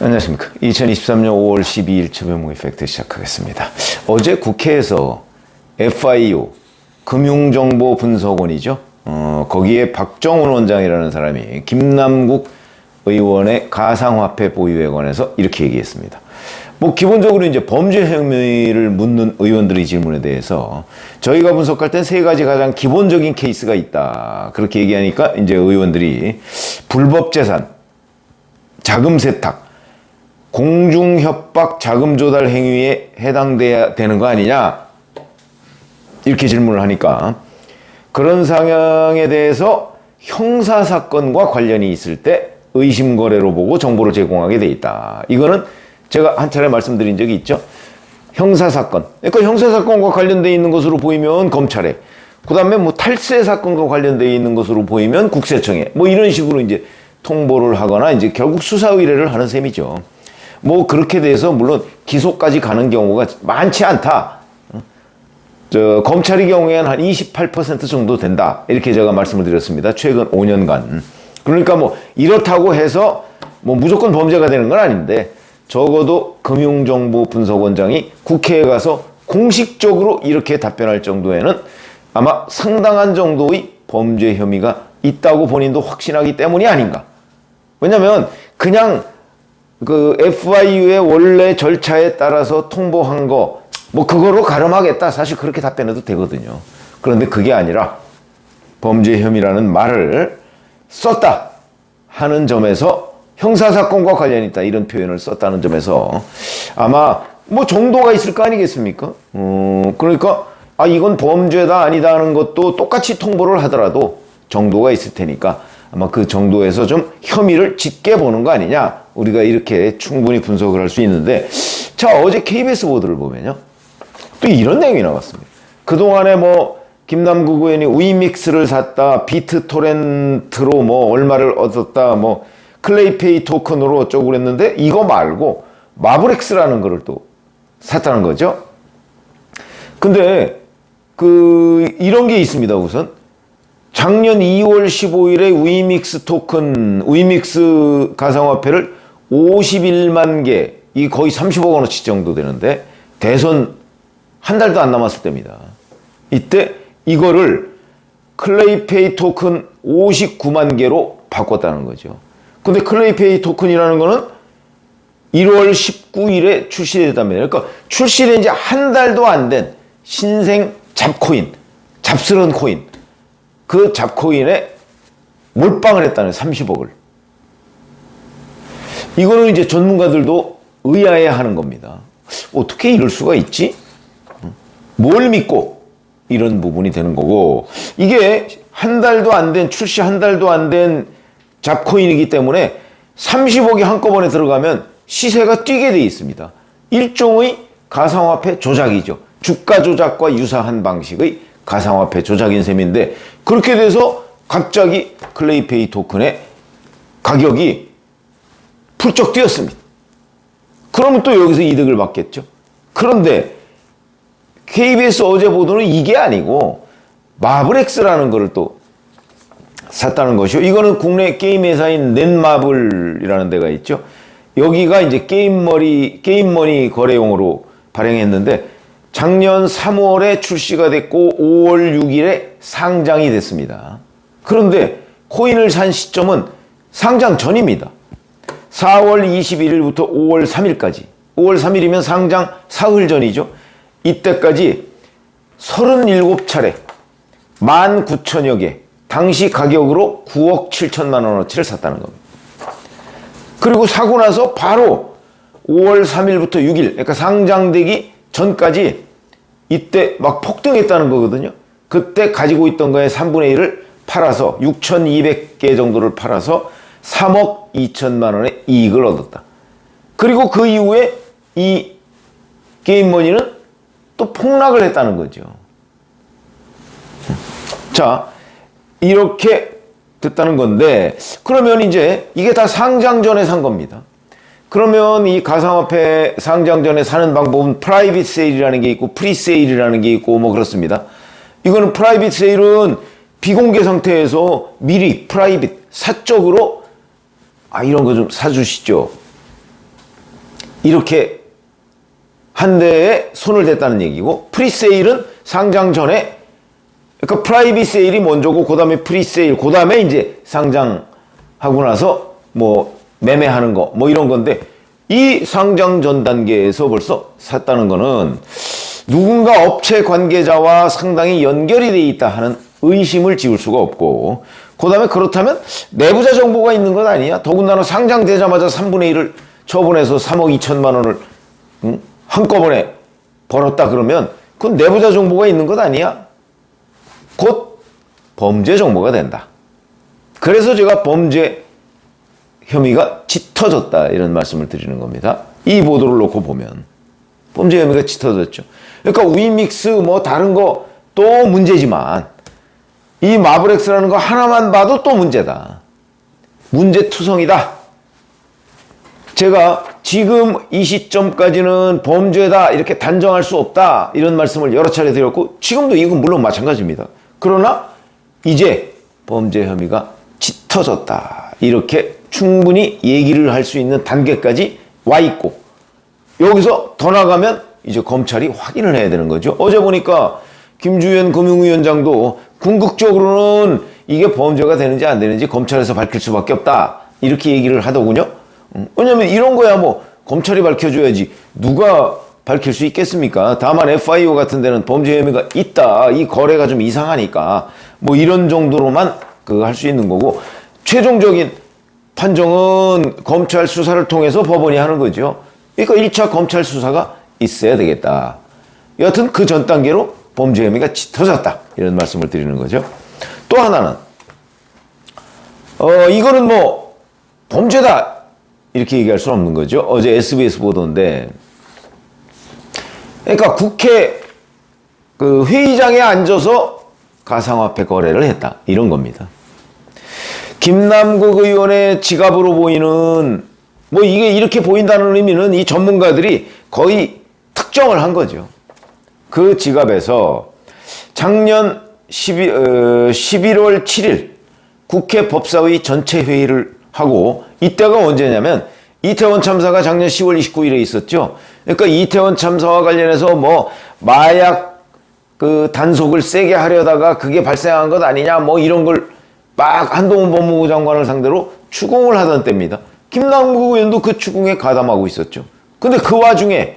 안녕하십니까. 2023년 5월 12일 최병무의 팩트 시작하겠습니다. 어제 국회에서 FIU, 금융정보분석원이죠. 거기에 박정훈 원장이라는 사람이 김남국 의원의 가상화폐 보유에 관해서 이렇게 얘기했습니다. 기본적으로 이제 범죄 혐의를 묻는 의원들의 질문에 대해서 저희가 분석할 땐 세 가지 가장 기본적인 케이스가 있다. 그렇게 얘기하니까 이제 의원들이 불법 재산, 자금 세탁, 공중협박 자금 조달 행위에 해당돼야 되는 거 아니냐? 이렇게 질문을 하니까 그런 상황에 대해서 형사사건과 관련이 있을 때 의심거래로 보고 정보를 제공하게 돼 있다. 이거는 제가 한 차례 말씀드린 적이 있죠. 형사사건. 그러니까 형사사건과 관련되어 있는 것으로 보이면 검찰에, 그 다음에 탈세 사건과 관련되어 있는 것으로 보이면 국세청에, 이런 식으로 이제 통보를 하거나 이제 결국 수사 의뢰를 하는 셈이죠. 그렇게 돼서 물론 기소까지 가는 경우가 많지 않다. 검찰의 경우에는 한 28% 정도 된다. 이렇게 제가 말씀을 드렸습니다. 최근 5년간. 그러니까 이렇다고 해서 무조건 범죄가 되는 건 아닌데 적어도 금융정보분석원장이 국회에 가서 공식적으로 이렇게 답변할 정도에는 아마 상당한 정도의 범죄 혐의가 있다고 본인도 확신하기 때문이 아닌가. 왜냐면 그냥 그 FIU의 원래 절차에 따라서 통보한 거 그거로 가름하겠다. 사실 그렇게 답변해도 되거든요. 그런데 그게 아니라 범죄 혐의라는 말을 썼다 하는 점에서 형사사건과 관련이 있다 이런 표현을 썼다는 점에서 아마 정도가 있을 거 아니겠습니까? 그러니까 이건 범죄다 아니다 하는 것도 똑같이 통보를 하더라도 정도가 있을 테니까 아마 그 정도에서 좀 혐의를 짙게 보는 거 아니냐, 우리가 이렇게 충분히 분석을 할 수 있는데, 자, 어제 KBS 보도를 보면요 또 이런 내용이 나왔습니다. 그동안에 김남국 의원이 위믹스를 샀다, 비트토렌트로 얼마를 얻었다, 클레이페이 토큰으로 어쩌고 그랬는데 이거 말고 마블엑스라는 거를 또 샀다는 거죠. 근데 이런 게 있습니다. 우선 작년 2월 15일에 위믹스 토큰, 위믹스 가상화폐를 51만 개, 이 거의 30억 원어치 정도 되는데 대선 한 달도 안 남았을 때입니다. 이때 이거를 클레이페이 토큰 59만 개로 바꿨다는 거죠. 근데 클레이페이 토큰이라는 거는 1월 19일에 출시됐답니다. 그러니까 출시된 지 한 달도 안 된 신생 잡코인, 잡스러운 코인, 그 잡코인에 몰빵을 했다는 30억을. 이거는 이제 전문가들도 의아해 하는 겁니다. 어떻게 이럴 수가 있지? 뭘 믿고 이런 부분이 되는 거고, 이게 한 달도 안 된, 출시 한 달도 안 된 잡코인이기 때문에 30억이 한꺼번에 들어가면 시세가 뛰게 돼 있습니다. 일종의 가상화폐 조작이죠. 주가 조작과 유사한 방식의 가상화폐 조작인 셈인데, 그렇게 돼서 갑자기 클레이페이 토큰의 가격이 풀쩍 뛰었습니다. 그러면 또 여기서 이득을 받겠죠. 그런데 KBS 어제 보도는 이게 아니고 마블엑스라는 거를 또 샀다는 것이요. 이거는 국내 게임 회사인 넷마블이라는 데가 있죠. 여기가 이제 게임머니 거래용으로 발행했는데 작년 3월에 출시가 됐고 5월 6일에 상장이 됐습니다. 그런데 코인을 산 시점은 상장 전입니다. 4월 21일부터 5월 3일까지. 5월 3일이면 상장 사흘 전이죠. 이때까지 37차례 19,000여 개, 당시 가격으로 9억 7천만 원어치를 샀다는 겁니다. 그리고 사고 나서 바로 5월 3일부터 6일, 그러니까 상장되기 전까지 이때 막 폭등했다는 거거든요. 그때 가지고 있던 거에 3분의 1을 팔아서 6,200개 정도를 팔아서 3억 2천만 원의 이익을 얻었다. 그리고 그 이후에 이 게임머니는 또 폭락을 했다는 거죠. 자, 이렇게 됐다는 건데, 그러면 이제 이게 다 상장 전에 산 겁니다. 그러면 이 가상화폐 상장 전에 사는 방법은 프라이빗 세일이라는 게 있고 프리세일이라는 게 있고 그렇습니다. 이거는 프라이빗 세일은 비공개 상태에서 미리 프라이빗 사적으로 이런 거 좀 사주시죠. 이렇게 한 대에 손을 댔다는 얘기고, 프리세일은 상장 전에, 그러니까 프라이빗 세일이 먼저고, 그 다음에 프리세일, 그 다음에 이제 상장하고 나서 뭐 매매하는 거, 뭐 이런 건데, 이 상장 전 단계에서 벌써 샀다는 거는 누군가 업체 관계자와 상당히 연결이 돼 있다 하는 의심을 지울 수가 없고, 그 다음에 그렇다면 내부자 정보가 있는 것 아니야? 더군다나 상장되자마자 3분의 1을 처분해서 3억 2천만 원을 한꺼번에 벌었다 그러면 그건 내부자 정보가 있는 것 아니야? 곧 범죄 정보가 된다. 그래서 제가 범죄 혐의가 짙어졌다 이런 말씀을 드리는 겁니다. 이 보도를 놓고 보면 범죄 혐의가 짙어졌죠. 그러니까 위믹스 뭐 다른 거 또 문제지만 이 마블엑스라는 거 하나만 봐도 또 문제다. 문제투성이다. 제가 지금 이 시점까지는 범죄다 이렇게 단정할 수 없다 이런 말씀을 여러 차례 드렸고, 지금도 이건 물론 마찬가지입니다. 그러나 이제 범죄 혐의가 짙어졌다 이렇게 충분히 얘기를 할 수 있는 단계까지 와 있고, 여기서 더 나가면 이제 검찰이 확인을 해야 되는 거죠. 어제 보니까 김주현 금융위원장도 궁극적으로는 이게 범죄가 되는지 안 되는지 검찰에서 밝힐 수밖에 없다 이렇게 얘기를 하더군요. 왜냐면 이런 거야 뭐 검찰이 밝혀줘야지 누가 밝힐 수 있겠습니까? 다만 FIO 같은 데는 범죄 혐의가 있다, 이 거래가 좀 이상하니까 뭐 이런 정도로만 할 수 있는 거고, 최종적인 판정은 검찰 수사를 통해서 법원이 하는 거죠. 그러니까 1차 검찰 수사가 있어야 되겠다. 여하튼 그 전 단계로 범죄 혐의가 짙어졌다 이런 말씀을 드리는 거죠. 또 하나는 이거는 뭐 범죄다 이렇게 얘기할 수는 없는 거죠. 어제 SBS 보도인데, 그러니까 국회 회의장에 앉아서 가상화폐 거래를 했다 이런 겁니다. 김남국 의원의 지갑으로 보이는, 뭐 이게 이렇게 보인다는 의미는 이 전문가들이 거의 특정을 한 거죠. 그 지갑에서 작년 11월 7일 국회 법사위 전체 회의를 하고, 이때가 언제냐면 이태원 참사가 작년 10월 29일에 있었죠. 그러니까 이태원 참사와 관련해서 뭐 마약 단속을 세게 하려다가 그게 발생한 것 아니냐 뭐 이런 걸 막 한동훈 법무부 장관을 상대로 추궁을 하던 때입니다. 김남국 의원도 그 추궁에 가담하고 있었죠. 근데 그 와중에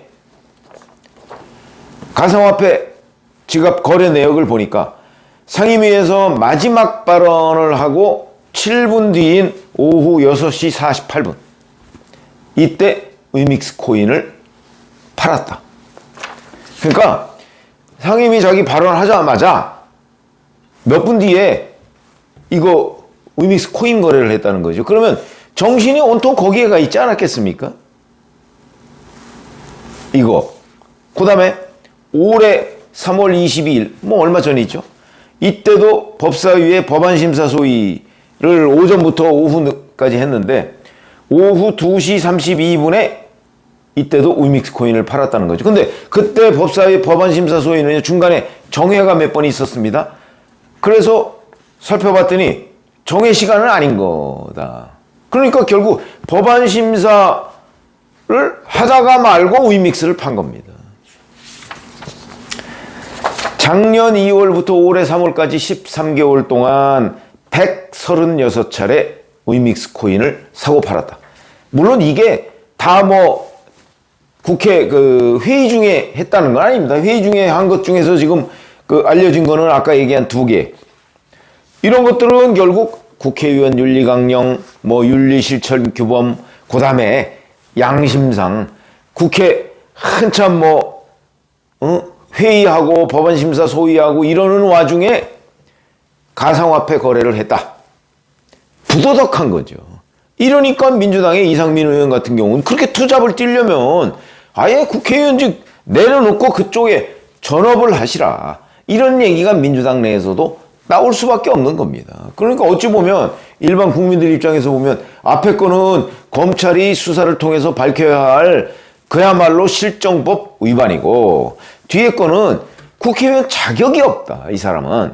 가상화폐 지갑 거래 내역을 보니까 상임위에서 마지막 발언을 하고 7분 뒤인 오후 6시 48분 이때 위믹스 코인을 팔았다. 그러니까 상임위 자기 발언하자마자 몇 분 뒤에 이거 위믹스 코인 거래를 했다는 거죠. 그러면 정신이 온통 거기에 가 있지 않았겠습니까? 이거. 그 다음에 올해 3월 22일, 뭐 얼마 전이죠. 이때도 법사위의 법안심사 소위를 오전부터 오후까지 했는데 오후 2시 32분에 이때도 위믹스 코인을 팔았다는 거죠. 근데 그때 법사위 법안심사 소위는 중간에 정회가 몇 번 있었습니다. 그래서 살펴봤더니 정회 시간은 아닌 거다. 그러니까 결국 법안심사를 하다가 말고 위믹스를 판 겁니다. 작년 2월부터 올해 3월까지 13개월 동안 136차례 위믹스 코인을 사고 팔았다. 물론 이게 다 뭐 국회 회의 중에 했다는 건 아닙니다. 회의 중에 한 것 중에서 지금 알려진 거는 아까 얘기한 2개. 이런 것들은 결국 국회의원 윤리강령, 뭐 윤리실천규범, 그 다음에 양심상 국회 한참 회의하고 법안심사 소위하고 이러는 와중에 가상화폐 거래를 했다. 부도덕한 거죠. 이러니까 민주당의 이상민 의원 같은 경우는 그렇게 투잡을 뛰려면 아예 국회의원직 내려놓고 그쪽에 전업을 하시라. 이런 얘기가 민주당 내에서도 나올 수밖에 없는 겁니다. 그러니까 어찌 보면 일반 국민들 입장에서 보면 앞에 거는 검찰이 수사를 통해서 밝혀야 할 그야말로 실정법 위반이고, 뒤에 거는 국회의원 자격이 없다. 이 사람은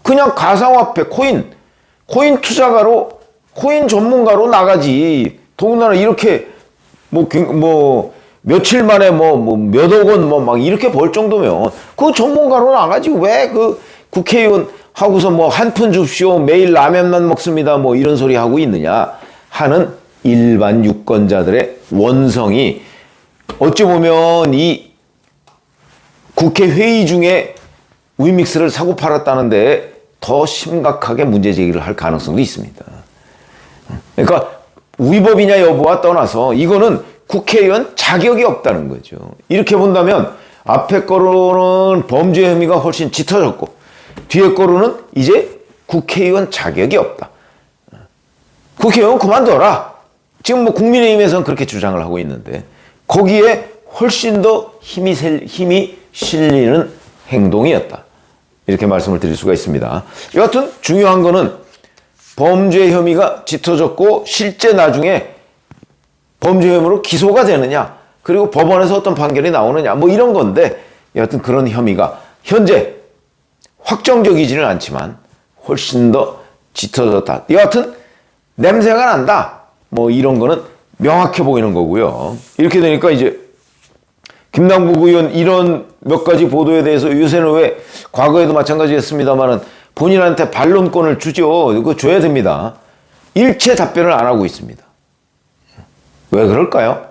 그냥 가상화폐 코인 투자가로, 코인 전문가로 나가지. 더군다나 이렇게 뭐 며칠 만에 몇억 원 막 이렇게 벌 정도면 그 전문가로 나가지 왜 그 국회의원 하고서 뭐 한 푼 줍시오 매일 라면만 먹습니다 뭐 이런 소리 하고 있느냐 하는 일반 유권자들의 원성이 어찌 보면 이 국회 회의 중에 위믹스를 사고 팔았다는데 더 심각하게 문제 제기를 할 가능성도 있습니다. 그러니까 위법이냐 여부와 떠나서 이거는 국회의원 자격이 없다는 거죠. 이렇게 본다면 앞에 거로는 범죄 혐의가 훨씬 짙어졌고 뒤에 거로는 이제 국회의원 자격이 없다. 국회의원 그만둬라. 지금 뭐 국민의힘에서는 그렇게 주장을 하고 있는데 거기에 훨씬 더 힘이 실리는 행동이었다. 이렇게 말씀을 드릴 수가 있습니다. 여하튼 중요한 거는 범죄 혐의가 짙어졌고 실제 나중에 범죄 혐의로 기소가 되느냐 그리고 법원에서 어떤 판결이 나오느냐 뭐 이런 건데 여하튼 그런 혐의가 현재 확정적이지는 않지만 훨씬 더 짙어졌다. 여하튼 냄새가 난다. 뭐 이런 거는 명확해 보이는 거고요. 이렇게 되니까 이제 김남국 의원 이런 몇 가지 보도에 대해서 요새는 왜 과거에도 마찬가지였습니다만은 본인한테 반론권을 주죠. 이거 줘야 됩니다. 일체 답변을 안 하고 있습니다. 왜 그럴까요?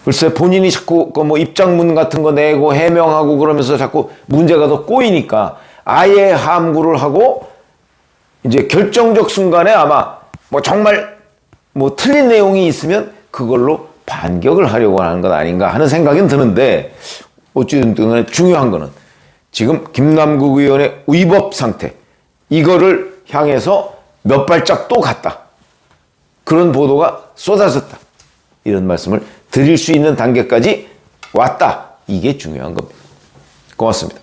글쎄 본인이 자꾸 뭐 입장문 같은 거 내고 해명하고 그러면서 자꾸 문제가 더 꼬이니까 아예 함구를 하고 이제 결정적 순간에 아마 뭐 정말 뭐 틀린 내용이 있으면 그걸로 반격을 하려고 하는 것 아닌가 하는 생각은 드는데 어찌됐든 간에 중요한 거는 지금 김남국 의원의 위법 상태 이거를 향해서 몇 발짝 또 갔다. 그런 보도가 쏟아졌다. 이런 말씀을 드릴 수 있는 단계까지 왔다. 이게 중요한 겁니다. 고맙습니다.